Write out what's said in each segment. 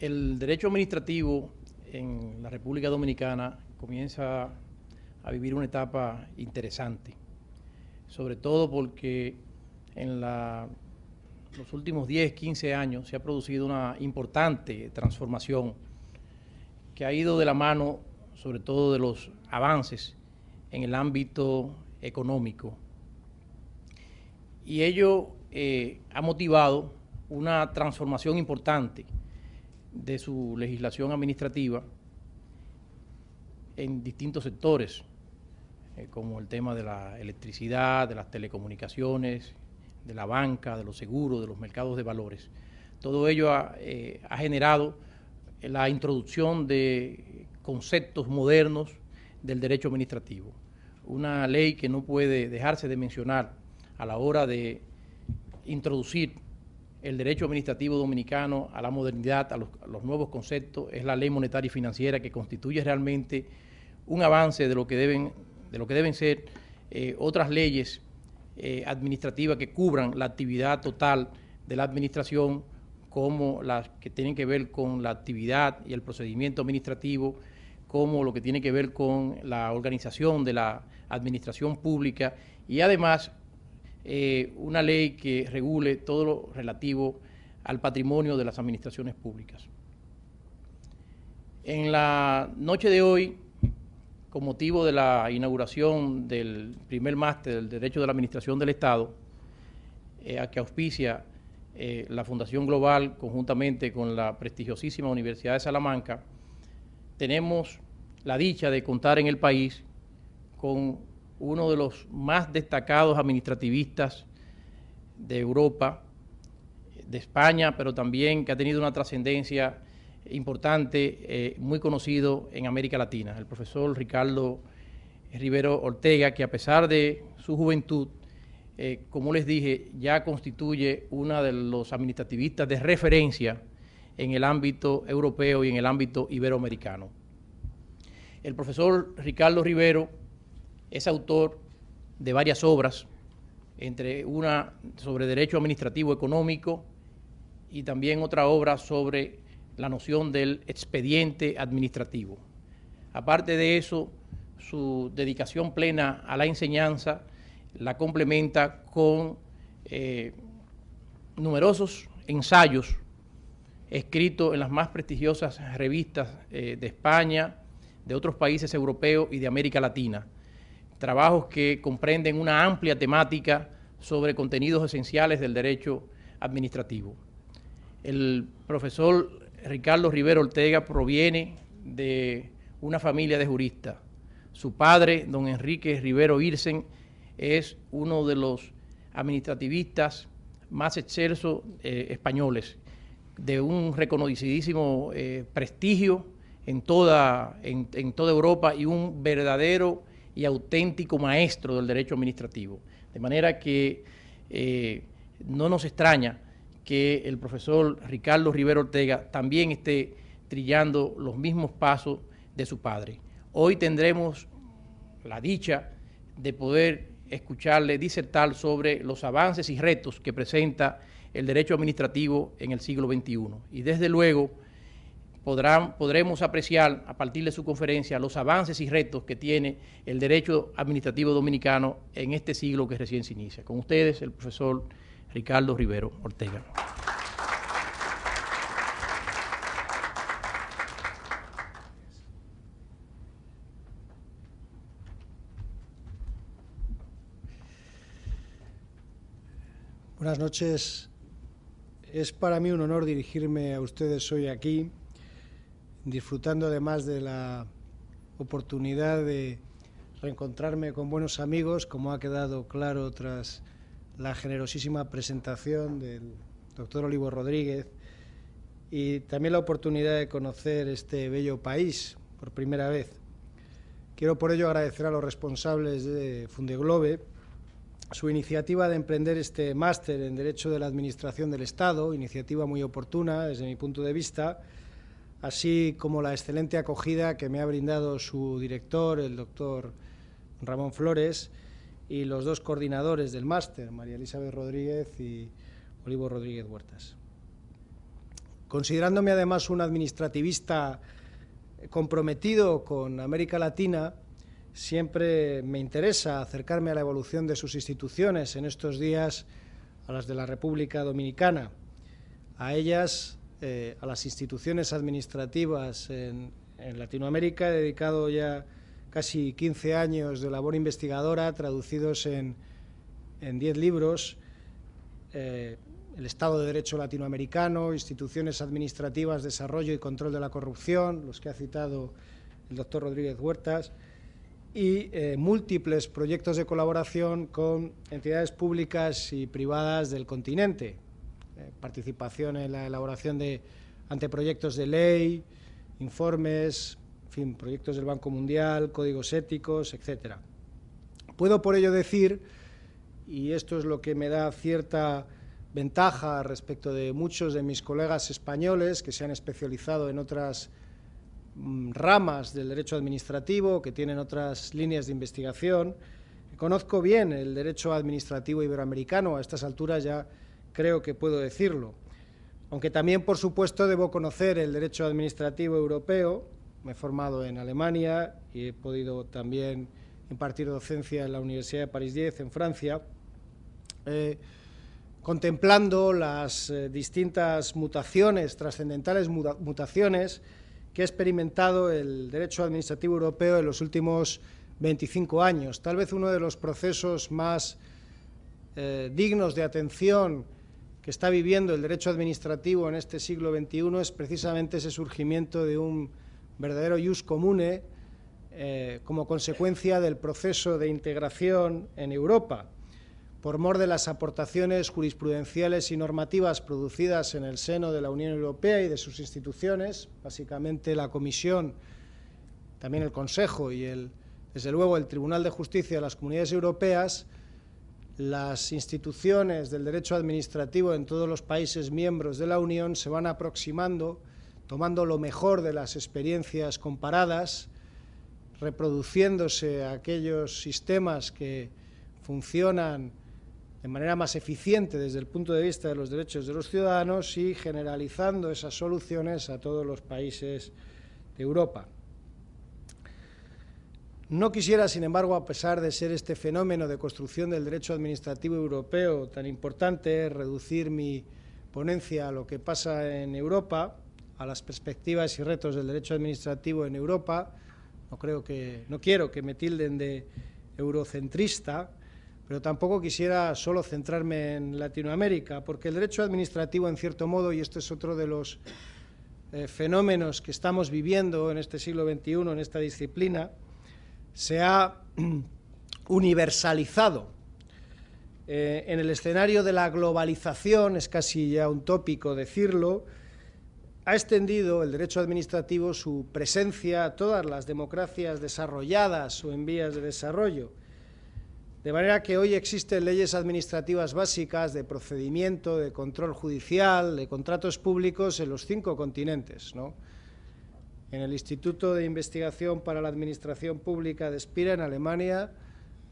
El derecho administrativo en la República Dominicana comienza a vivir una etapa interesante, sobre todo porque en los últimos 10, 15 años se ha producido una importante transformación que ha ido de la mano sobre todo de los avances en el ámbito económico. Y ello ha motivado una transformación importante de su legislación administrativa en distintos sectores, como el tema de la electricidad, de las telecomunicaciones, de la banca, de los seguros, de los mercados de valores. Todo ello ha generado la introducción de conceptos modernos del derecho administrativo. Una ley que no puede dejarse de mencionar a la hora de introducir el derecho administrativo dominicano a la modernidad, a los nuevos conceptos, es la Ley Monetaria y Financiera, que constituye realmente un avance de lo que deben ser otras leyes administrativas que cubran la actividad total de la administración, como las que tienen que ver con la actividad y el procedimiento administrativo, como lo que tiene que ver con la organización de la administración pública, y además una ley que regule todo lo relativo al patrimonio de las administraciones públicas. En la noche de hoy, con motivo de la inauguración del primer máster del Derecho de la Administración del Estado, a que auspicia la Fundación Global conjuntamente con la prestigiosísima Universidad de Salamanca, tenemos la dicha de contar en el país con uno de los más destacados administrativistas de Europa, de España, pero también que ha tenido una trascendencia importante, muy conocido en América Latina, el profesor Ricardo Rivero Ortega, que a pesar de su juventud, como les dije, ya constituye uno de los administrativistas de referencia en el ámbito europeo y en el ámbito iberoamericano. El profesor Ricardo Rivero es autor de varias obras, entre una sobre derecho administrativo económico y también otra obra sobre la noción del expediente administrativo. Aparte de eso, su dedicación plena a la enseñanza la complementa con numerosos ensayos escritos en las más prestigiosas revistas de España, de otros países europeos y de América Latina. Trabajos que comprenden una amplia temática sobre contenidos esenciales del derecho administrativo. El profesor Ricardo Rivero Ortega proviene de una familia de juristas. Su padre, don Enrique Rivero Irsen, es uno de los administrativistas más excelsos españoles, de un reconocidísimo prestigio en toda Europa y un verdadero y auténtico maestro del derecho administrativo. De manera que no nos extraña que el profesor Ricardo Rivero Ortega también esté trillando los mismos pasos de su padre. Hoy tendremos la dicha de poder escucharle disertar sobre los avances y retos que presenta el derecho administrativo en el siglo XXI. Y desde luego podremos apreciar a partir de su conferencia los avances y retos que tiene el derecho administrativo dominicano en este siglo que recién se inicia. Con ustedes, el profesor Ricardo Rivero Ortega. Buenas noches. Es para mí un honor dirigirme a ustedes hoy aquí, disfrutando además de la oportunidad de reencontrarme con buenos amigos, como ha quedado claro tras la generosísima presentación del doctor Olivo Rodríguez, y también la oportunidad de conocer este bello país por primera vez. Quiero por ello agradecer a los responsables de Fundeglobe su iniciativa de emprender este máster en Derecho de la Administración del Estado, iniciativa muy oportuna desde mi punto de vista, así como la excelente acogida que me ha brindado su director, el doctor Ramón Flores, y los dos coordinadores del máster, María Elizabeth Rodríguez y Olivo Rodríguez Huertas. Considerándome además un administrativista comprometido con América Latina, siempre me interesa acercarme a la evolución de sus instituciones, en estos días a las de la República Dominicana. A ellas, a las instituciones administrativas en Latinoamérica, he dedicado ya casi 15 años de labor investigadora, traducidos en 10 libros, el Estado de Derecho latinoamericano, instituciones administrativas, desarrollo y control de la corrupción, los que ha citado el doctor Rodríguez Huertas, y múltiples proyectos de colaboración con entidades públicas y privadas del continente, participación en la elaboración de anteproyectos de ley, informes, en fin, proyectos del Banco Mundial, códigos éticos, etc. Puedo por ello decir, y esto es lo que me da cierta ventaja respecto de muchos de mis colegas españoles que se han especializado en otras ramas del derecho administrativo, que tienen otras líneas de investigación. Conozco bien el derecho administrativo iberoamericano, a estas alturas ya creo que puedo decirlo, aunque también, por supuesto, debo conocer el derecho administrativo europeo. Me he formado en Alemania y he podido también impartir docencia en la Universidad de París X, en Francia, contemplando las distintas mutaciones, trascendentales mutaciones que ha experimentado el derecho administrativo europeo en los últimos 25 años. Tal vez uno de los procesos más dignos de atención que está viviendo el derecho administrativo en este siglo XXI es precisamente ese surgimiento de un verdadero ius comune como consecuencia del proceso de integración en Europa, por mor de las aportaciones jurisprudenciales y normativas producidas en el seno de la Unión Europea y de sus instituciones, básicamente la Comisión, también el Consejo y, desde luego, el Tribunal de Justicia de las Comunidades Europeas. Las instituciones del derecho administrativo en todos los países miembros de la Unión se van aproximando, tomando lo mejor de las experiencias comparadas, reproduciéndose a aquellos sistemas que funcionan de manera más eficiente desde el punto de vista de los derechos de los ciudadanos y generalizando esas soluciones a todos los países de Europa. No quisiera, sin embargo, a pesar de ser este fenómeno de construcción del derecho administrativo europeo tan importante, reducir mi ponencia a lo que pasa en Europa, a las perspectivas y retos del derecho administrativo en Europa. No quiero que me tilden de eurocentrista, pero tampoco quisiera solo centrarme en Latinoamérica, porque el derecho administrativo, en cierto modo, y este es otro de los fenómenos que estamos viviendo en este siglo XXI, en esta disciplina, se ha universalizado. En el escenario de la globalización, es casi ya un tópico decirlo, ha extendido el derecho administrativo su presencia a todas las democracias desarrolladas o en vías de desarrollo, de manera que hoy existen leyes administrativas básicas de procedimiento, de control judicial, de contratos públicos en los 5 continentes, ¿no? En el Instituto de Investigación para la Administración Pública de Spira, en Alemania,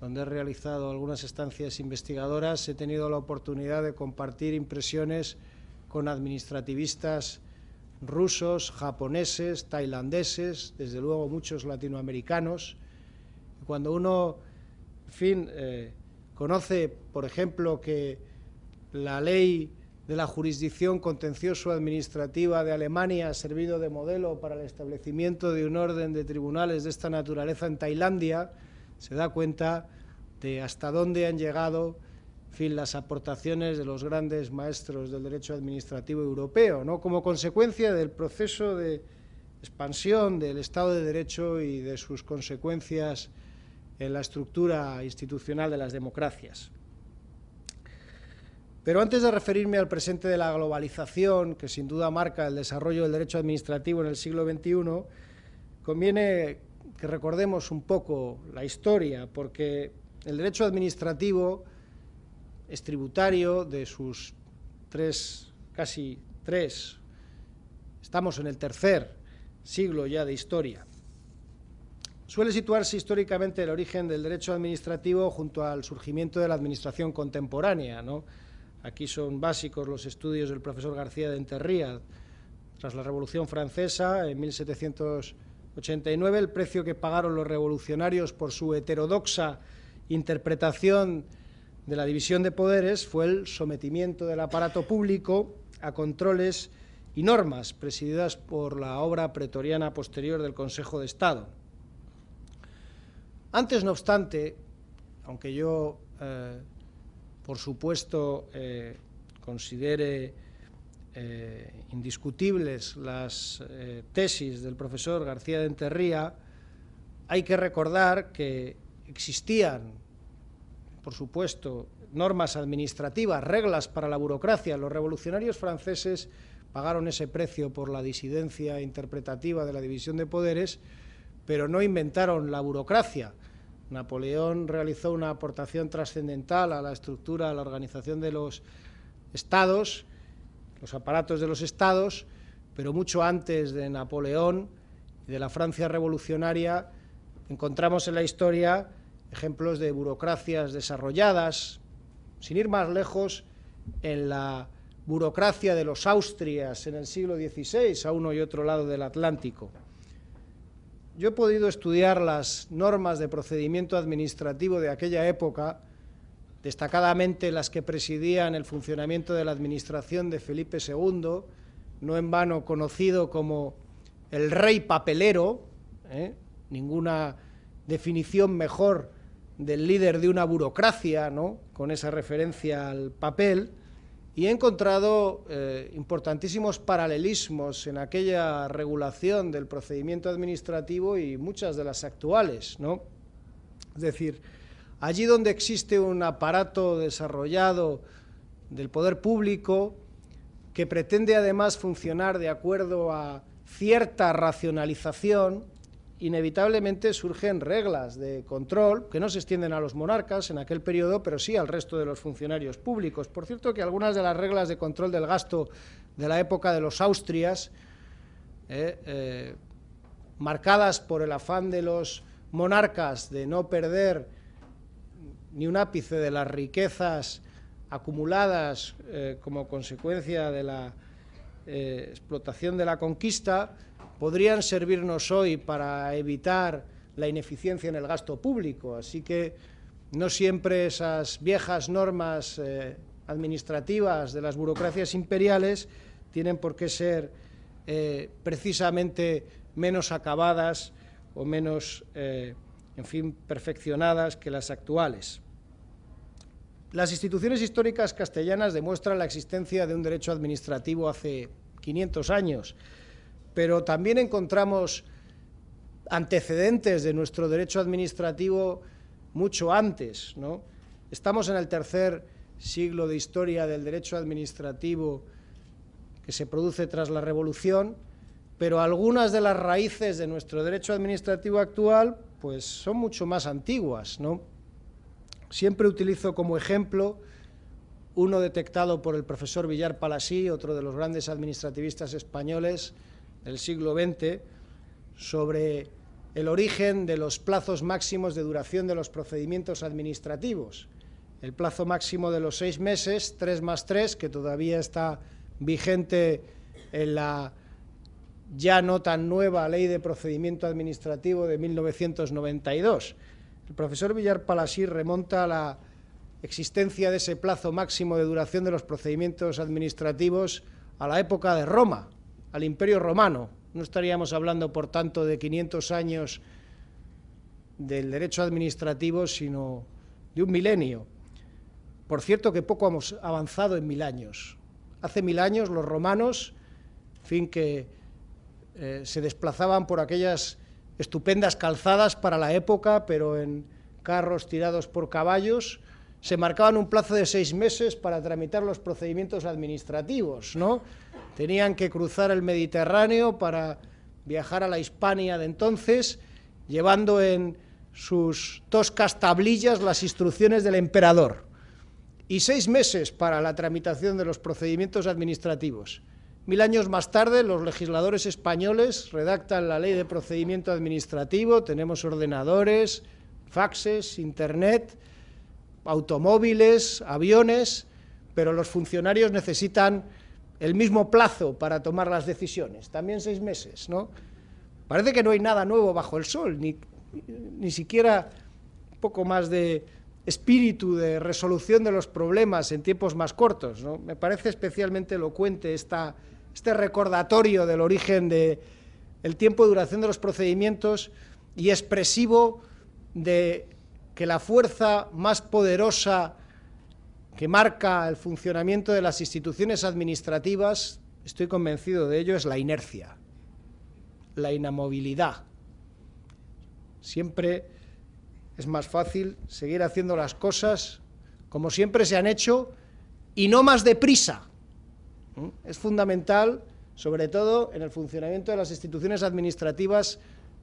donde he realizado algunas estancias investigadoras, he tenido la oportunidad de compartir impresiones con administrativistas rusos, japoneses, tailandeses, desde luego muchos latinoamericanos. Cuando uno, en fin, conoce, por ejemplo, que la ley de la jurisdicción contencioso-administrativa de Alemania ha servido de modelo para el establecimiento de un orden de tribunales de esta naturaleza en Tailandia, se da cuenta de hasta dónde han llegado, en fin, las aportaciones de los grandes maestros del derecho administrativo europeo, ¿no? Como consecuencia del proceso de expansión del Estado de Derecho y de sus consecuencias en la estructura institucional de las democracias. Pero antes de referirme al presente de la globalización, que sin duda marca el desarrollo del derecho administrativo en el siglo XXI, conviene que recordemos un poco la historia, porque el derecho administrativo es tributario de sus casi tres, estamos en el tercer siglo ya de historia. Suele situarse históricamente el origen del derecho administrativo junto al surgimiento de la administración contemporánea, ¿no? Aquí son básicos los estudios del profesor García de Enterría, tras la Revolución Francesa, en 1789, el precio que pagaron los revolucionarios por su heterodoxa interpretación de la división de poderes fue el sometimiento del aparato público a controles y normas presididas por la obra pretoriana posterior del Consejo de Estado. Antes, no obstante, aunque yo, por supuesto, considere indiscutibles las tesis del profesor García de Enterría, hay que recordar que existían, por supuesto, normas administrativas, reglas para la burocracia. Los revolucionarios franceses pagaron ese precio por la disidencia interpretativa de la división de poderes, pero no inventaron la burocracia. Napoleón realizó una aportación trascendental a la estructura, a la organización de los estados, los aparatos de los estados, pero mucho antes de Napoleón y de la Francia revolucionaria encontramos en la historia ejemplos de burocracias desarrolladas, sin ir más lejos, en la burocracia de los Austrias en el siglo XVI, a uno y otro lado del Atlántico. Yo he podido estudiar las normas de procedimiento administrativo de aquella época, destacadamente las que presidían el funcionamiento de la administración de Felipe II, no en vano conocido como el rey papelero, ninguna definición mejor del líder de una burocracia, ¿no?, con esa referencia al papel, y he encontrado importantísimos paralelismos en aquella regulación del procedimiento administrativo y muchas de las actuales, ¿no? Es decir, allí donde existe un aparato desarrollado del poder público que pretende además funcionar de acuerdo a cierta racionalización, inevitablemente surgen reglas de control que no se extienden a los monarcas en aquel periodo, pero sí al resto de los funcionarios públicos. Por cierto, que algunas de las reglas de control del gasto de la época de los Austrias, marcadas por el afán de los monarcas de no perder ni un ápice de las riquezas acumuladas como consecuencia de la explotación de la conquista, podrían servirnos hoy para evitar la ineficiencia en el gasto público. Así que no siempre esas viejas normas administrativas de las burocracias imperiales tienen por qué ser precisamente menos acabadas o menos, en fin, perfeccionadas que las actuales. Las instituciones históricas castellanas demuestran la existencia de un derecho administrativo hace 500 años, pero también encontramos antecedentes de nuestro derecho administrativo mucho antes, ¿no? Estamos en el tercer siglo de historia del derecho administrativo que se produce tras la Revolución, pero algunas de las raíces de nuestro derecho administrativo actual pues son mucho más antiguas, ¿no? Siempre utilizo como ejemplo uno detectado por el profesor Villar Palasí, otro de los grandes administrativistas españoles del siglo XX, sobre el origen de los plazos máximos de duración de los procedimientos administrativos. El plazo máximo de los 6 meses, 3 más 3, que todavía está vigente en la ya no tan nueva Ley de Procedimiento Administrativo de 1992. El profesor Villar Palasí remonta a la existencia de ese plazo máximo de duración de los procedimientos administrativos a la época de Roma, al Imperio Romano. No estaríamos hablando, por tanto, de 500 años del derecho administrativo, sino de un milenio. Por cierto, que poco hemos avanzado en 1000 años. Hace 1000 años los romanos, en fin, que se desplazaban por aquellas estupendas calzadas para la época, pero en carros tirados por caballos, se marcaban un plazo de 6 meses para tramitar los procedimientos administrativos, ¿no? Tenían que cruzar el Mediterráneo para viajar a la Hispania de entonces, llevando en sus toscas tablillas las instrucciones del emperador. Y 6 meses para la tramitación de los procedimientos administrativos. 1000 años más tarde, los legisladores españoles redactan la Ley de Procedimiento Administrativo, tenemos ordenadores, faxes, internet, automóviles, aviones, pero los funcionarios necesitan el mismo plazo para tomar las decisiones, también 6 meses, ¿no? Parece que no hay nada nuevo bajo el sol, ni siquiera un poco más de espíritu de resolución de los problemas en tiempos más cortos, ¿no? Me parece especialmente elocuente este recordatorio del origen del tiempo de duración de los procedimientos y expresivo de que la fuerza más poderosa que marca el funcionamiento de las instituciones administrativas, estoy convencido de ello, es la inercia, la inamovilidad. Siempre es más fácil seguir haciendo las cosas como siempre se han hecho y no más deprisa. Es fundamental, sobre todo en el funcionamiento de las instituciones administrativas,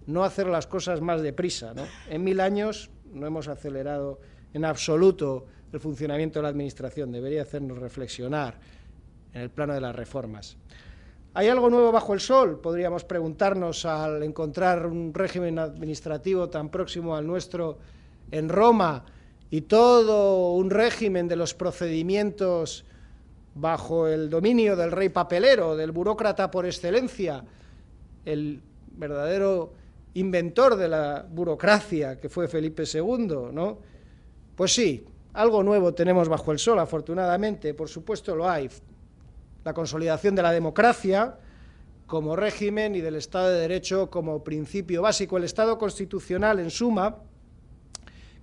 no hacer las cosas más deprisa, ¿no? En 1000 años no hemos acelerado en absoluto el funcionamiento de la administración, debería hacernos reflexionar en el plano de las reformas. ¿Hay algo nuevo bajo el sol? Podríamos preguntarnos al encontrar un régimen administrativo tan próximo al nuestro en Roma y todo un régimen de los procedimientos bajo el dominio del rey papelero, del burócrata por excelencia, el verdadero inventor de la burocracia que fue Felipe II, ¿no? Pues sí, algo nuevo tenemos bajo el sol, afortunadamente, por supuesto lo hay. La consolidación de la democracia como régimen y del Estado de Derecho como principio básico, el Estado constitucional, en suma,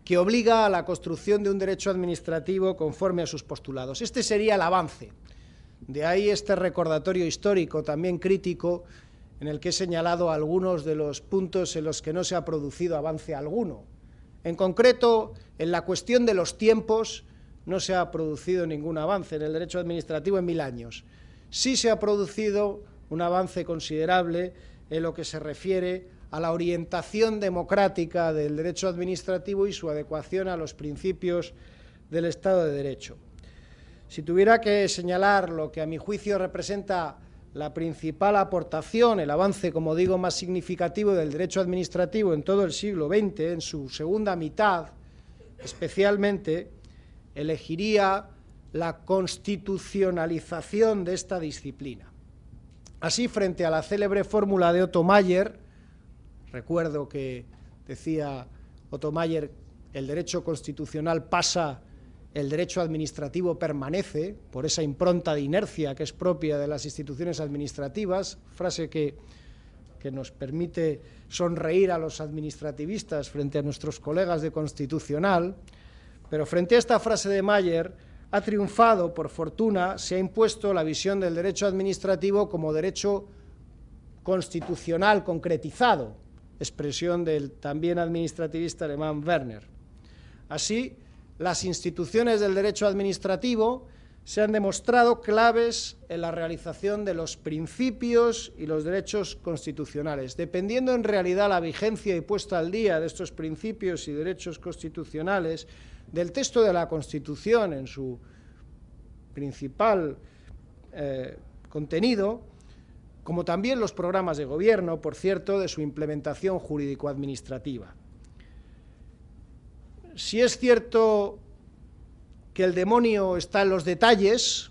que obliga a la construcción de un derecho administrativo conforme a sus postulados. Este sería el avance. De ahí este recordatorio histórico, también crítico, en el que he señalado algunos de los puntos en los que no se ha producido avance alguno. En concreto, en la cuestión de los tiempos, no se ha producido ningún avance en el derecho administrativo en 1000 años. Sí se ha producido un avance considerable en lo que se refiere a la orientación democrática del derecho administrativo y su adecuación a los principios del Estado de Derecho. Si tuviera que señalar lo que a mi juicio representa la principal aportación, el avance, como digo, más significativo del derecho administrativo en todo el siglo XX, en su segunda mitad especialmente, elegiría la constitucionalización de esta disciplina. Así, frente a la célebre fórmula de Otto Mayer, recuerdo que decía Otto Mayer, el derecho constitucional pasa, el derecho administrativo permanece, por esa impronta de inercia que es propia de las instituciones administrativas, frase que nos permite sonreír a los administrativistas frente a nuestros colegas de Constitucional, pero frente a esta frase de Mayer ha triunfado, por fortuna, se ha impuesto la visión del derecho administrativo como derecho constitucional concretizado, expresión del también administrativista alemán Werner. Así, las instituciones del derecho administrativo se han demostrado claves en la realización de los principios y los derechos constitucionales. Dependiendo en realidad la vigencia y puesta al día de estos principios y derechos constitucionales, del texto de la Constitución en su principal contenido, como también los programas de gobierno, por cierto, de su implementación jurídico-administrativa. Si es cierto que el demonio está en los detalles,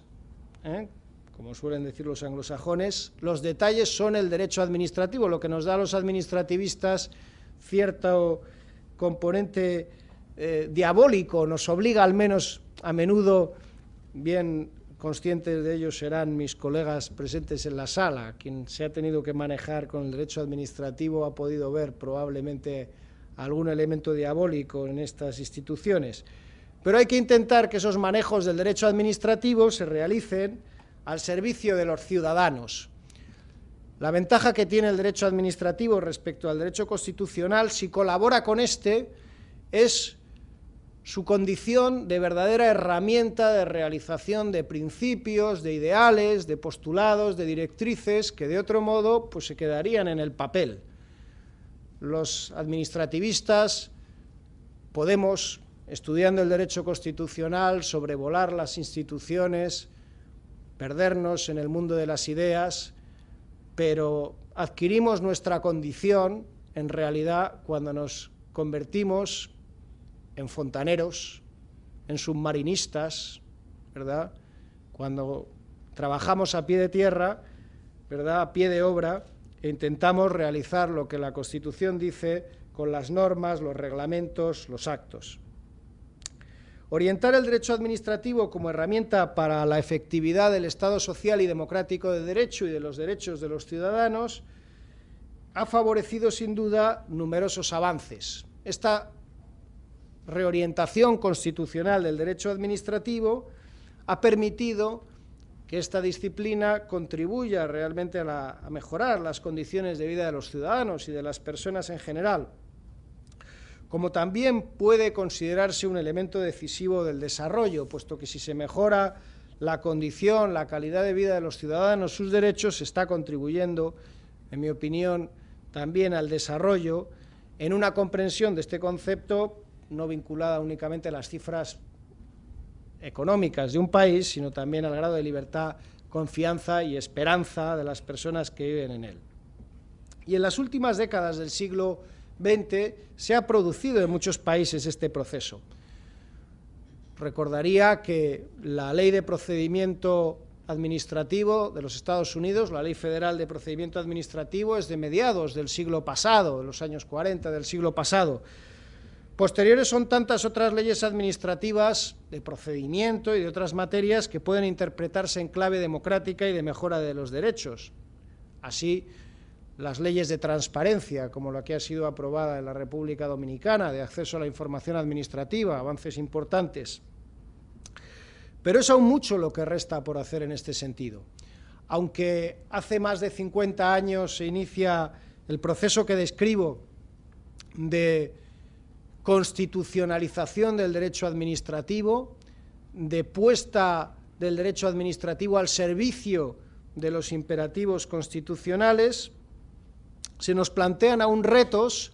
como suelen decir los anglosajones, los detalles son el derecho administrativo, lo que nos da a los administrativistas cierto componente diabólico, nos obliga al menos a menudo, bien conscientes de ello serán mis colegas presentes en la sala, quien se ha tenido que manejar con el derecho administrativo ha podido ver probablemente algún elemento diabólico en estas instituciones. Pero hay que intentar que esos manejos del derecho administrativo se realicen al servicio de los ciudadanos. La ventaja que tiene el derecho administrativo respecto al derecho constitucional, si colabora con este, es su condición de verdadera herramienta de realización de principios, de ideales, de postulados, de directrices, que de otro modo pues, se quedarían en el papel. Los administrativistas podemos, estudiando el derecho constitucional, sobrevolar las instituciones, perdernos en el mundo de las ideas, pero adquirimos nuestra condición, en realidad, cuando nos convertimos en fontaneros, en submarinistas, ¿verdad? Cuando trabajamos a pie de tierra, ¿verdad?, a pie de obra, e intentamos realizar lo que la Constitución dice con las normas, los reglamentos, los actos. Orientar el derecho administrativo como herramienta para la efectividad del Estado social y democrático de derecho y de los derechos de los ciudadanos ha favorecido sin duda numerosos avances. Esta reorientación constitucional del derecho administrativo ha permitido que esta disciplina contribuya realmente a mejorar las condiciones de vida de los ciudadanos y de las personas en general, como también puede considerarse un elemento decisivo del desarrollo, puesto que si se mejora la condición, la calidad de vida de los ciudadanos, sus derechos, se está contribuyendo, en mi opinión, también al desarrollo, en una comprensión de este concepto no vinculada únicamente a las cifras económicas de un país, sino también al grado de libertad, confianza y esperanza de las personas que viven en él. Y en las últimas décadas del siglo XX se ha producido en muchos países este proceso. Recordaría que la Ley de Procedimiento Administrativo de los Estados Unidos, la Ley Federal de Procedimiento Administrativo, es de mediados del siglo pasado, de los años 40 del siglo pasado. Posteriores son tantas otras leyes administrativas de procedimiento y de otras materias que pueden interpretarse en clave democrática y de mejora de los derechos. Así, las leyes de transparencia, como la que ha sido aprobada en la República Dominicana, de acceso a la información administrativa, avances importantes. Pero es aún mucho lo que resta por hacer en este sentido. Aunque hace más de 50 años se inicia el proceso que describo de constitucionalización del derecho administrativo, de puesta del derecho administrativo al servicio de los imperativos constitucionales, se nos plantean aún retos,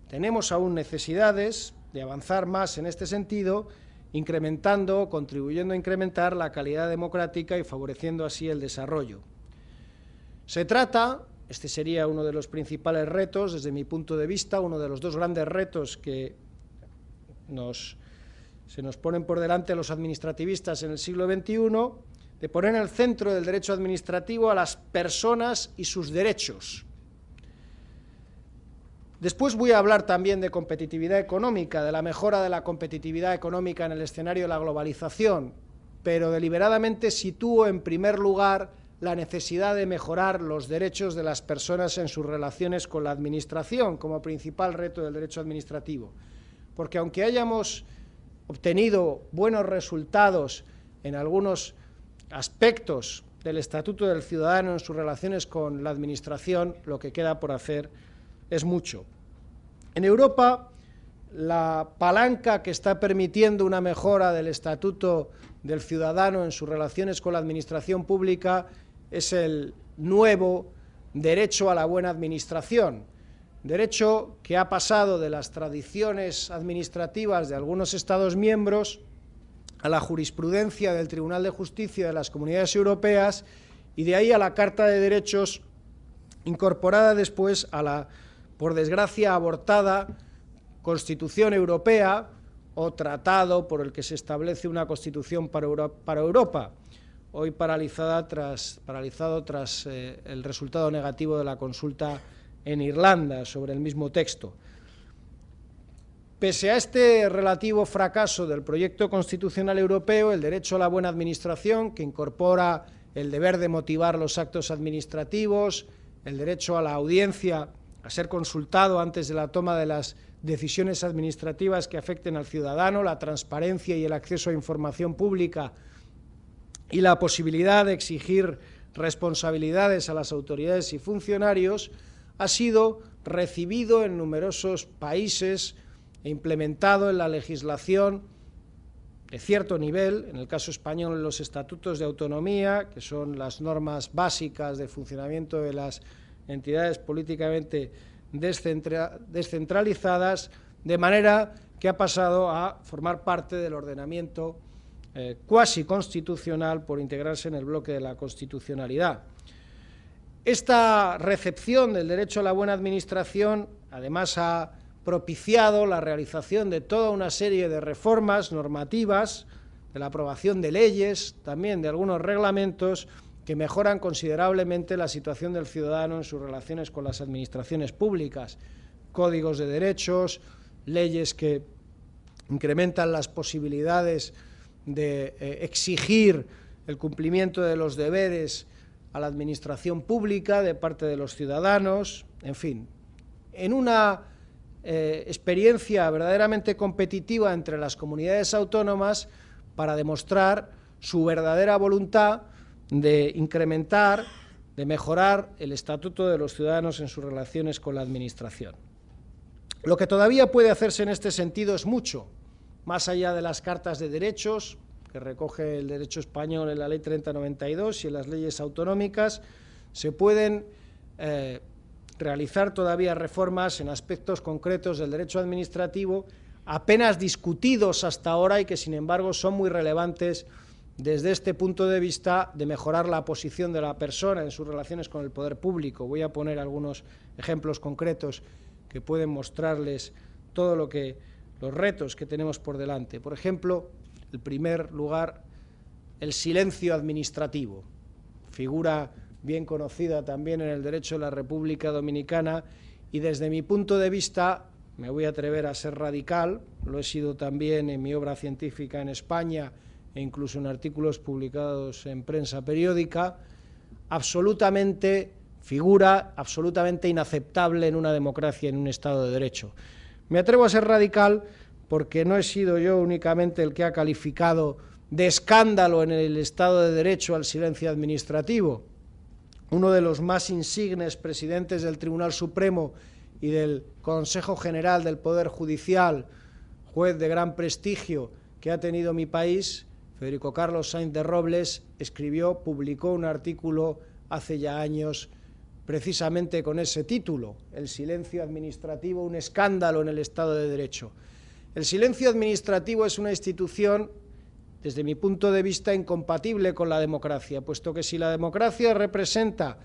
tenemos aún necesidades de avanzar más en este sentido, incrementando, contribuyendo a incrementar la calidad democrática y favoreciendo así el desarrollo. Se trata, este sería uno de los principales retos, desde mi punto de vista, uno de los dos grandes retos que se nos ponen por delante los administrativistas en el siglo XXI, de poner en el centro del derecho administrativo a las personas y sus derechos. Después voy a hablar también de competitividad económica, de la mejora de la competitividad económica en el escenario de la globalización, pero deliberadamente sitúo en primer lugar la necesidad de mejorar los derechos de las personas en sus relaciones con la administración como principal reto del derecho administrativo. Porque aunque hayamos obtenido buenos resultados en algunos aspectos del Estatuto del Ciudadano en sus relaciones con la administración, lo que queda por hacer es mucho. En Europa, la palanca que está permitiendo una mejora del Estatuto del Ciudadano en sus relaciones con la administración pública es el nuevo derecho a la buena administración, derecho que ha pasado de las tradiciones administrativas de algunos Estados miembros a la jurisprudencia del Tribunal de Justicia de las Comunidades Europeas y de ahí a la Carta de Derechos incorporada después a la, por desgracia, abortada Constitución Europea o tratado por el que se establece una Constitución para Europa, hoy paralizado tras el resultado negativo de la consulta en Irlanda sobre el mismo texto. Pese a este relativo fracaso del proyecto constitucional europeo, el derecho a la buena administración, que incorpora el deber de motivar los actos administrativos, el derecho a la audiencia, a ser consultado antes de la toma de las decisiones administrativas que afecten al ciudadano, la transparencia y el acceso a información pública y la posibilidad de exigir responsabilidades a las autoridades y funcionarios, ha sido recibido en numerosos países e implementado en la legislación de cierto nivel, en el caso español en los estatutos de autonomía, que son las normas básicas de funcionamiento de las entidades políticamente descentralizadas, de manera que ha pasado a formar parte del ordenamiento cuasi constitucional por integrarse en el bloque de la constitucionalidad. Esta recepción del derecho a la buena administración, además, ha propiciado la realización de toda una serie de reformas normativas, de la aprobación de leyes, también de algunos reglamentos que mejoran considerablemente la situación del ciudadano en sus relaciones con las administraciones públicas, códigos de derechos, leyes que incrementan las posibilidades de exigir el cumplimiento de los deberes a la administración pública de parte de los ciudadanos, en fin, en una experiencia verdaderamente competitiva entre las comunidades autónomas para demostrar su verdadera voluntad de incrementar, de mejorar el estatuto de los ciudadanos en sus relaciones con la administración. Lo que todavía puede hacerse en este sentido es mucho, más allá de las cartas de derechos, que recoge el derecho español en la Ley 3092 y en las leyes autonómicas, se pueden realizar todavía reformas en aspectos concretos del derecho administrativo, apenas discutidos hasta ahora y que, sin embargo, son muy relevantes desde este punto de vista de mejorar la posición de la persona en sus relaciones con el poder público. Voy a poner algunos ejemplos concretos que pueden mostrarles todo los retos que tenemos por delante. Por ejemplo, en primer lugar, el silencio administrativo, figura bien conocida también en el derecho de la República Dominicana y desde mi punto de vista, me voy a atrever a ser radical, lo he sido también en mi obra científica en España e incluso en artículos publicados en prensa periódica, figura absolutamente inaceptable en una democracia, en un Estado de Derecho. Me atrevo a ser radical porque no he sido yo únicamente el que ha calificado de escándalo en el Estado de Derecho al silencio administrativo. Uno de los más insignes presidentes del Tribunal Supremo y del Consejo General del Poder Judicial, juez de gran prestigio que ha tenido mi país, Federico Carlos Sainz de Robles, publicó un artículo hace ya años precisamente con ese título, El silencio administrativo, un escándalo en el Estado de Derecho. El silencio administrativo es una institución, desde mi punto de vista, incompatible con la democracia, puesto que si la democracia representa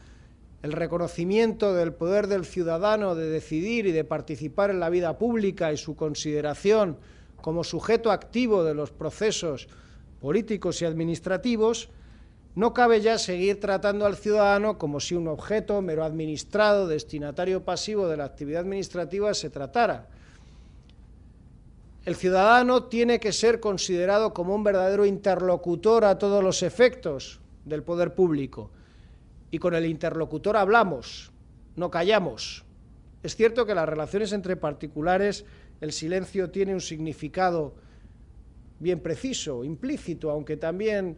el reconocimiento del poder del ciudadano de decidir y de participar en la vida pública y su consideración como sujeto activo de los procesos políticos y administrativos, no cabe ya seguir tratando al ciudadano como si un objeto mero administrado, destinatario pasivo de la actividad administrativa se tratara. El ciudadano tiene que ser considerado como un verdadero interlocutor a todos los efectos del poder público. Y con el interlocutor hablamos, no callamos. Es cierto que en las relaciones entre particulares el silencio tiene un significado bien preciso, implícito, aunque también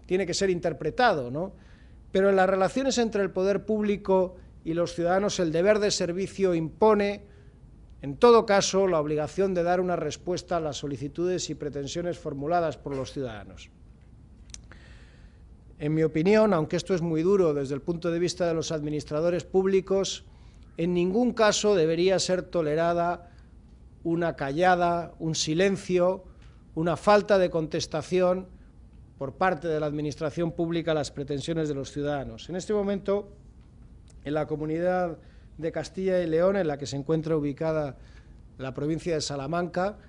tiene que ser interpretado, ¿no? Pero en las relaciones entre el poder público y los ciudadanos el deber de servicio impone, en todo caso, la obligación de dar una respuesta a las solicitudes y pretensiones formuladas por los ciudadanos. En mi opinión, aunque esto es muy duro desde el punto de vista de los administradores públicos, en ningún caso debería ser tolerada una callada, un silencio, una falta de contestación por parte de la administración pública a las pretensiones de los ciudadanos. En este momento, en la comunidad de Castilla y León, en la que se encuentra ubicada la provincia de Salamanca,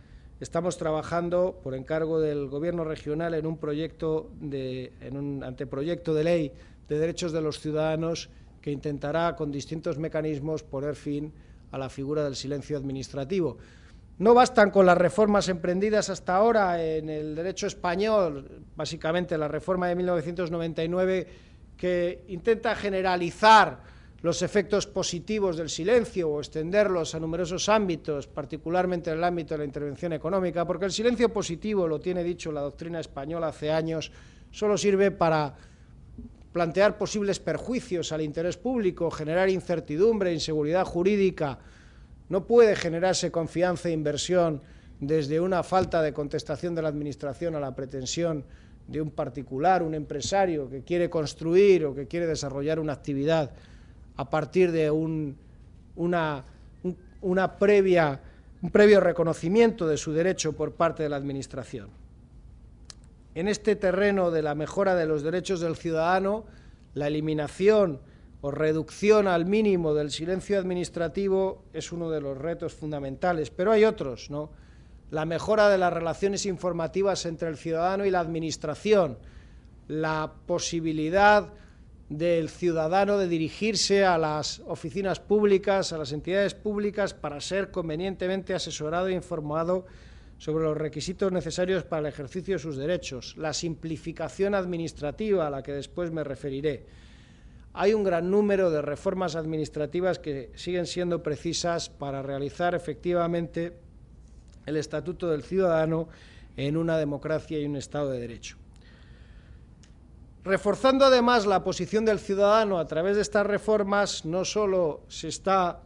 estamos trabajando por encargo del Gobierno regional en un anteproyecto de ley de derechos de los ciudadanos que intentará con distintos mecanismos poner fin a la figura del silencio administrativo. No bastan con las reformas emprendidas hasta ahora en el derecho español, básicamente la reforma de 1999, que intenta generalizar los efectos positivos del silencio o extenderlos a numerosos ámbitos, particularmente en el ámbito de la intervención económica, porque el silencio positivo, lo tiene dicho la doctrina española hace años, solo sirve para plantear posibles perjuicios al interés público, generar incertidumbre, inseguridad jurídica. No puede generarse confianza e inversión desde una falta de contestación de la Administración a la pretensión de un particular, un empresario que quiere construir o que quiere desarrollar una actividad a partir de un previo reconocimiento de su derecho por parte de la Administración. En este terreno de la mejora de los derechos del ciudadano, la eliminación o reducción al mínimo del silencio administrativo es uno de los retos fundamentales, pero hay otros, ¿no? la mejora de las relaciones informativas entre el ciudadano y la administración, la posibilidad del ciudadano de dirigirse a las oficinas públicas, a las entidades públicas, para ser convenientemente asesorado e informado sobre los requisitos necesarios para el ejercicio de sus derechos, la simplificación administrativa, a la que después me referiré. Hay un gran número de reformas administrativas que siguen siendo precisas para realizar efectivamente el Estatuto del Ciudadano en una democracia y un Estado de Derecho. Reforzando además la posición del ciudadano a través de estas reformas, no solo se está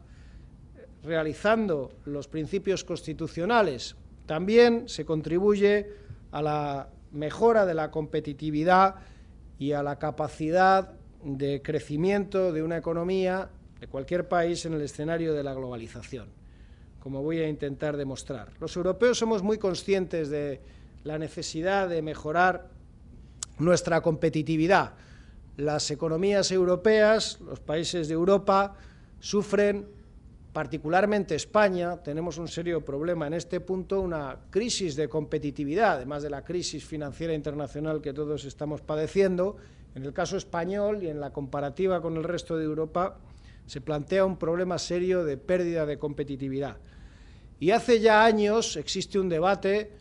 realizando los principios constitucionales, también se contribuye a la mejora de la competitividad y a la capacidad de crecimiento de una economía de cualquier país en el escenario de la globalización, como voy a intentar demostrar. Los europeos somos muy conscientes de la necesidad de mejorar nuestra competitividad. Las economías europeas, los países de Europa, sufren, particularmente España, tenemos un serio problema en este punto, una crisis de competitividad, además de la crisis financiera internacional que todos estamos padeciendo. En el caso español y en la comparativa con el resto de Europa, se plantea un problema serio de pérdida de competitividad. Y hace ya años existe un debate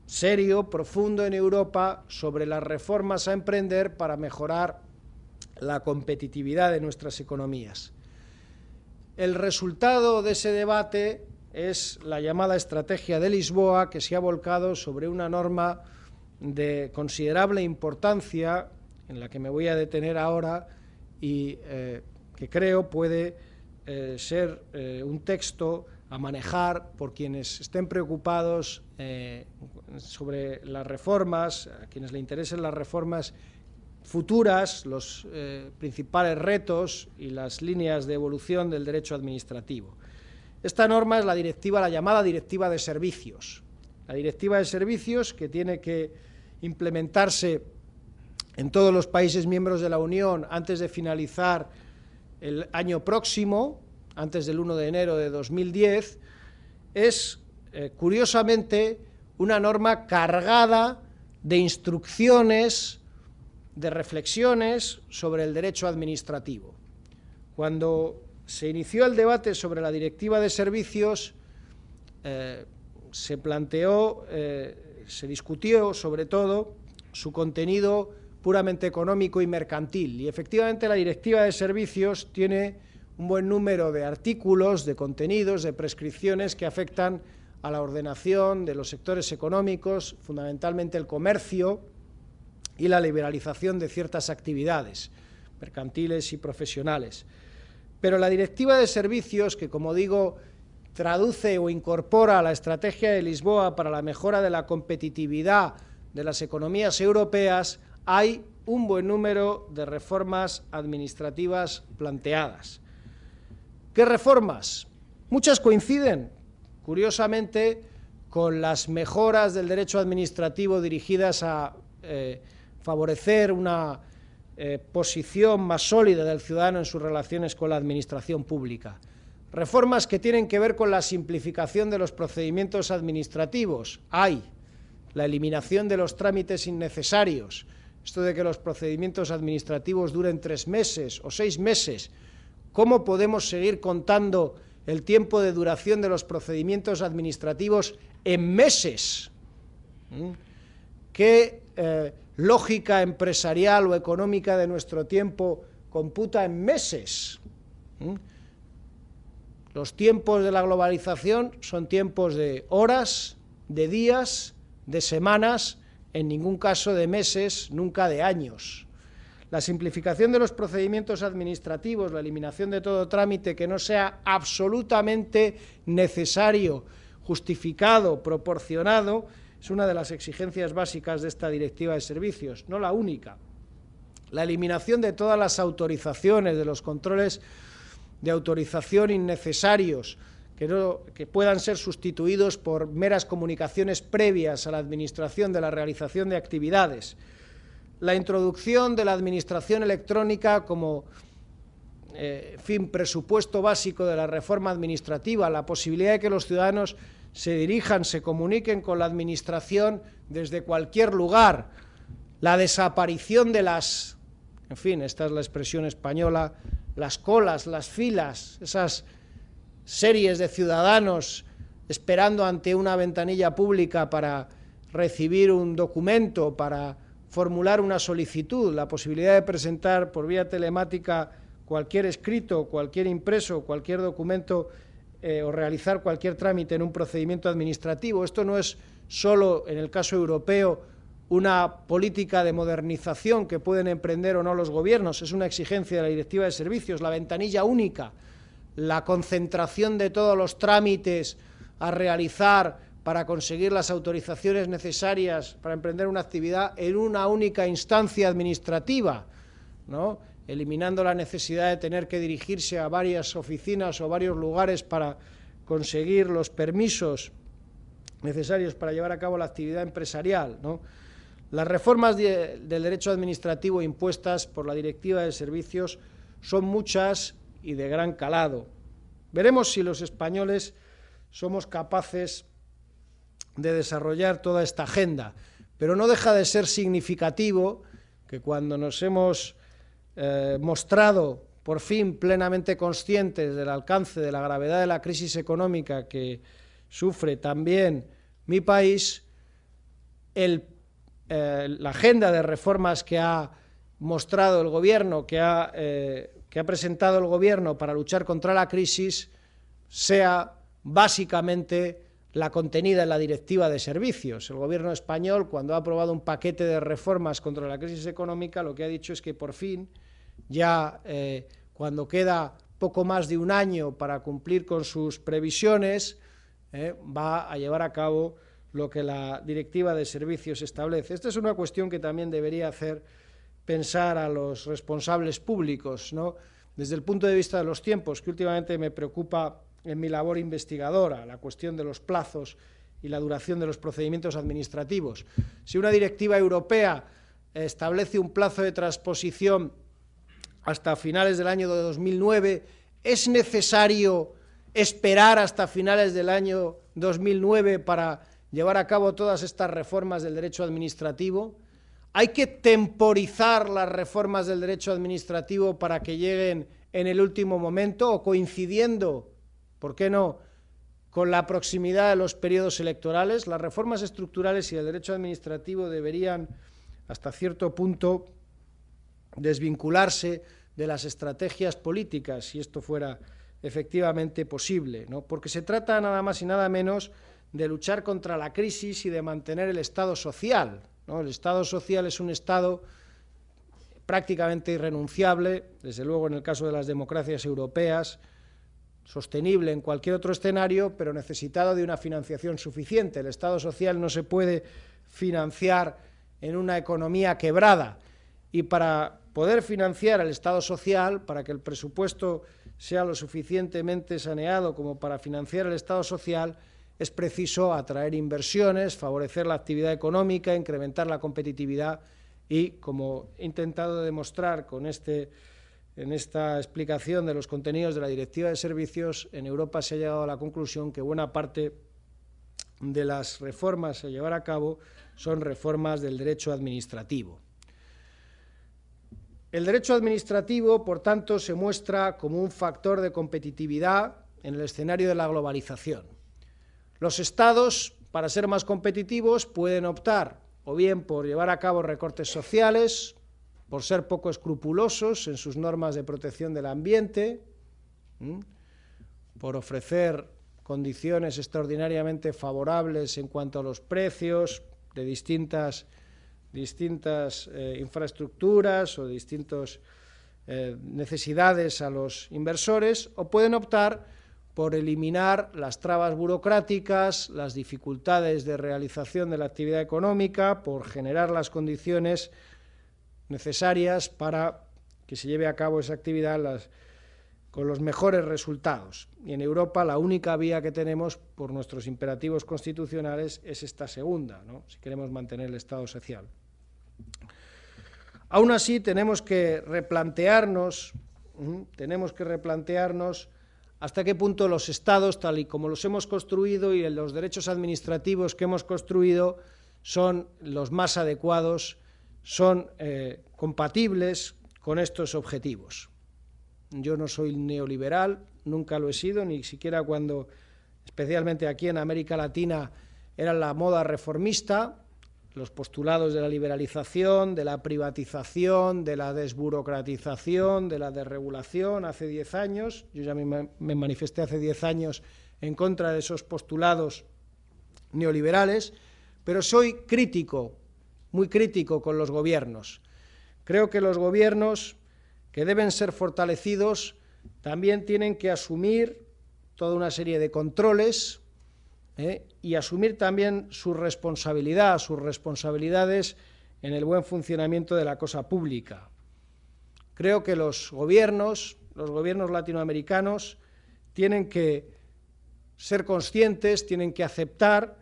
serio, profundo en Europa sobre las reformas a emprender para mejorar la competitividad de nuestras economías. El resultado de ese debate es la llamada Estrategia de Lisboa, que se ha volcado sobre una norma de considerable importancia, en la que me voy a detener ahora, y que creo puede ser un texto a manejar por quienes estén preocupados sobre las reformas, a quienes le interesen las reformas futuras, los principales retos y las líneas de evolución del derecho administrativo. Esta norma es la llamada Directiva de Servicios. La Directiva de Servicios, que tiene que implementarse en todos los países miembros de la Unión antes de finalizar el año próximo, antes del 1 de enero de 2010, es, curiosamente, una norma cargada de instrucciones, de reflexiones sobre el derecho administrativo. Cuando se inició el debate sobre la Directiva de Servicios, se planteó, se discutió sobre todo su contenido puramente económico y mercantil. Y efectivamente la Directiva de Servicios tiene un buen número de artículos, de contenidos, de prescripciones que afectan a la ordenación de los sectores económicos, fundamentalmente el comercio, y la liberalización de ciertas actividades mercantiles y profesionales. Pero la Directiva de Servicios, que como digo, traduce o incorpora la Estrategia de Lisboa para la mejora de la competitividad de las economías europeas, hay un buen número de reformas administrativas planteadas. ¿Qué reformas? Muchas coinciden, curiosamente, con las mejoras del derecho administrativo dirigidas a favorecer una posición más sólida del ciudadano en sus relaciones con la administración pública. Reformas que tienen que ver con la simplificación de los procedimientos administrativos. Hay la eliminación de los trámites innecesarios. Esto de que los procedimientos administrativos duren 3 meses o 6 meses. ¿Cómo podemos seguir contando el tiempo de duración de los procedimientos administrativos en meses? ¿Qué lógica empresarial o económica de nuestro tiempo computa en meses? Los tiempos de la globalización son tiempos de horas, de días, de semanas, en ningún caso de meses, nunca de años. La simplificación de los procedimientos administrativos, la eliminación de todo trámite que no sea absolutamente necesario, justificado, proporcionado, es una de las exigencias básicas de esta Directiva de Servicios, no la única. La eliminación de todas las autorizaciones, de los controles de autorización innecesarios, que puedan ser sustituidos por meras comunicaciones previas a la administración de la realización de actividades. La introducción de la administración electrónica como presupuesto básico de la reforma administrativa, la posibilidad de que los ciudadanos se dirijan, se comuniquen con la administración desde cualquier lugar, la desaparición de las, en fin, esta es la expresión española, las colas, las filas, esas series de ciudadanos esperando ante una ventanilla pública para recibir un documento, para formular una solicitud, la posibilidad de presentar por vía telemática cualquier escrito, cualquier impreso, cualquier documento o realizar cualquier trámite en un procedimiento administrativo. Esto no es solo, en el caso europeo, una política de modernización que pueden emprender o no los gobiernos, es una exigencia de la Directiva de Servicios, la ventanilla única, la concentración de todos los trámites a realizar para conseguir las autorizaciones necesarias para emprender una actividad en una única instancia administrativa, ¿no?, eliminando la necesidad de tener que dirigirse a varias oficinas o varios lugares para conseguir los permisos necesarios para llevar a cabo la actividad empresarial, ¿no? Las reformas del derecho administrativo impuestas por la Directiva de Servicios son muchas y de gran calado. Veremos si los españoles somos capaces de desarrollar toda esta agenda, pero no deja de ser significativo que cuando nos hemos mostrado por fin plenamente conscientes del alcance, de la gravedad de la crisis económica que sufre también mi país, la agenda de reformas que ha mostrado el Gobierno, que ha presentado el Gobierno para luchar contra la crisis, sea básicamente la contenida en la Directiva de Servicios. El Gobierno español, cuando ha aprobado un paquete de reformas contra la crisis económica, lo que ha dicho es que por fin, ya cuando queda poco más de un año para cumplir con sus previsiones, va a llevar a cabo lo que la Directiva de Servicios establece. Esta es una cuestión que también debería hacer pensar a los responsables públicos, ¿no?, desde el punto de vista de los tiempos, que últimamente me preocupa en mi labor investigadora, la cuestión de los plazos y la duración de los procedimientos administrativos. Si una directiva europea establece un plazo de transposición hasta finales del año de 2009, ¿es necesario esperar hasta finales del año 2009 para llevar a cabo todas estas reformas del derecho administrativo? ¿Hay que temporizar las reformas del derecho administrativo para que lleguen en el último momento o coincidiendo, ¿por qué no?, con la proximidad de los periodos electorales? Las reformas estructurales y el derecho administrativo deberían, hasta cierto punto, desvincularse de las estrategias políticas, si esto fuera efectivamente posible, ¿no?, porque se trata nada más y nada menos de luchar contra la crisis y de mantener el Estado social, ¿no? El Estado social es un Estado prácticamente irrenunciable, desde luego en el caso de las democracias europeas, sostenible en cualquier otro escenario, pero necesitado de una financiación suficiente. El Estado social no se puede financiar en una economía quebrada, y para poder financiar el Estado social, para que el presupuesto sea lo suficientemente saneado como para financiar el Estado social, es preciso atraer inversiones, favorecer la actividad económica, incrementar la competitividad y, como he intentado demostrar en esta explicación de los contenidos de la Directiva de Servicios, en Europa se ha llegado a la conclusión que buena parte de las reformas a llevar a cabo son reformas del derecho administrativo. El derecho administrativo, por tanto, se muestra como un factor de competitividad en el escenario de la globalización. Los Estados, para ser más competitivos, pueden optar o bien por llevar a cabo recortes sociales, por ser poco escrupulosos en sus normas de protección del ambiente, por ofrecer condiciones extraordinariamente favorables en cuanto a los precios de distintas infraestructuras o distintas necesidades a los inversores, o pueden optar por eliminar las trabas burocráticas, las dificultades de realización de la actividad económica, por generar las condiciones necesarias para que se lleve a cabo esa actividad con los mejores resultados. Y en Europa la única vía que tenemos por nuestros imperativos constitucionales es esta segunda, ¿no?, si queremos mantener el Estado social. Aún así tenemos que replantearnos hasta qué punto los estados, tal y como los hemos construido, y los derechos administrativos que hemos construido son los más adecuados, son compatibles con estos objetivos. Yo no soy neoliberal, nunca lo he sido, ni siquiera cuando, especialmente aquí en América Latina, era la moda reformista, los postulados de la liberalización, de la privatización, de la desburocratización, de la desregulación hace 10 años. Yo ya me manifesté hace 10 años en contra de esos postulados neoliberales, pero soy crítico, muy crítico con los gobiernos. Creo que los gobiernos, que deben ser fortalecidos, también tienen que asumir toda una serie de controles y asumir también su responsabilidad, sus responsabilidades en el buen funcionamiento de la cosa pública. Creo que los gobiernos latinoamericanos, tienen que ser conscientes, tienen que aceptar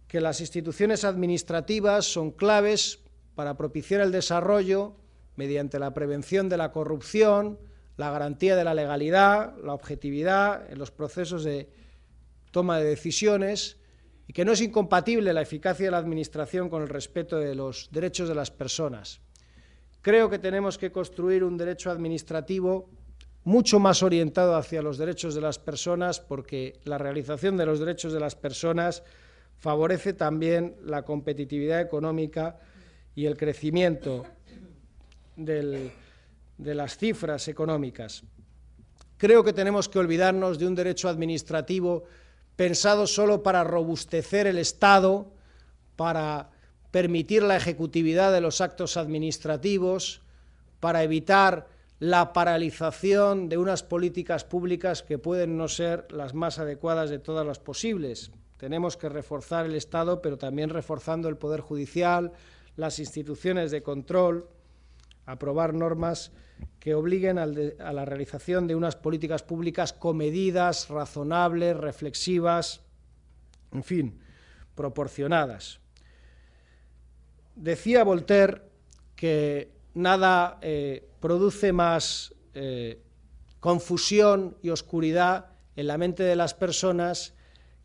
que las instituciones administrativas son claves para propiciar el desarrollo mediante la prevención de la corrupción, la garantía de la legalidad, la objetividad en los procesos de toma de decisiones, y que no es incompatible la eficacia de la administración con el respeto de los derechos de las personas. Creo que tenemos que construir un derecho administrativo mucho más orientado hacia los derechos de las personas, porque la realización de los derechos de las personas favorece también la competitividad económica y el crecimiento de las cifras económicas. Creo que tenemos que olvidarnos de un derecho administrativo pensado solo para robustecer el Estado, para permitir la ejecutividad de los actos administrativos, para evitar la paralización de unas políticas públicas que pueden no ser las más adecuadas de todas las posibles. Tenemos que reforzar el Estado, pero también reforzando el Poder Judicial, las instituciones de control, aprobar normas que obliguen a la realización de unas políticas públicas comedidas, razonables, reflexivas, en fin, proporcionadas. Decía Voltaire que nada produce más confusión y oscuridad en la mente de las personas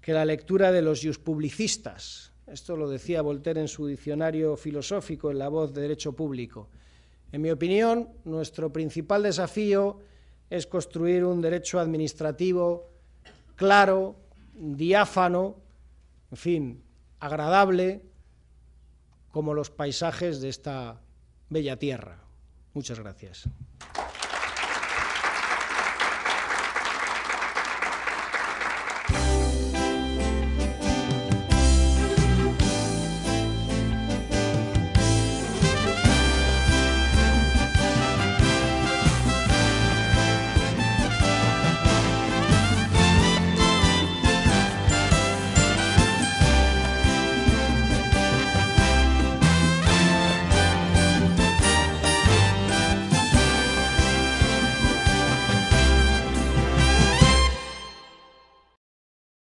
que la lectura de los iuspublicistas. Esto lo decía Voltaire en su diccionario filosófico, en La Voz de Derecho Público. En mi opinión, nuestro principal desafío es construir un derecho administrativo claro, diáfano, en fin, agradable, como los paisajes de esta bella tierra. Muchas gracias.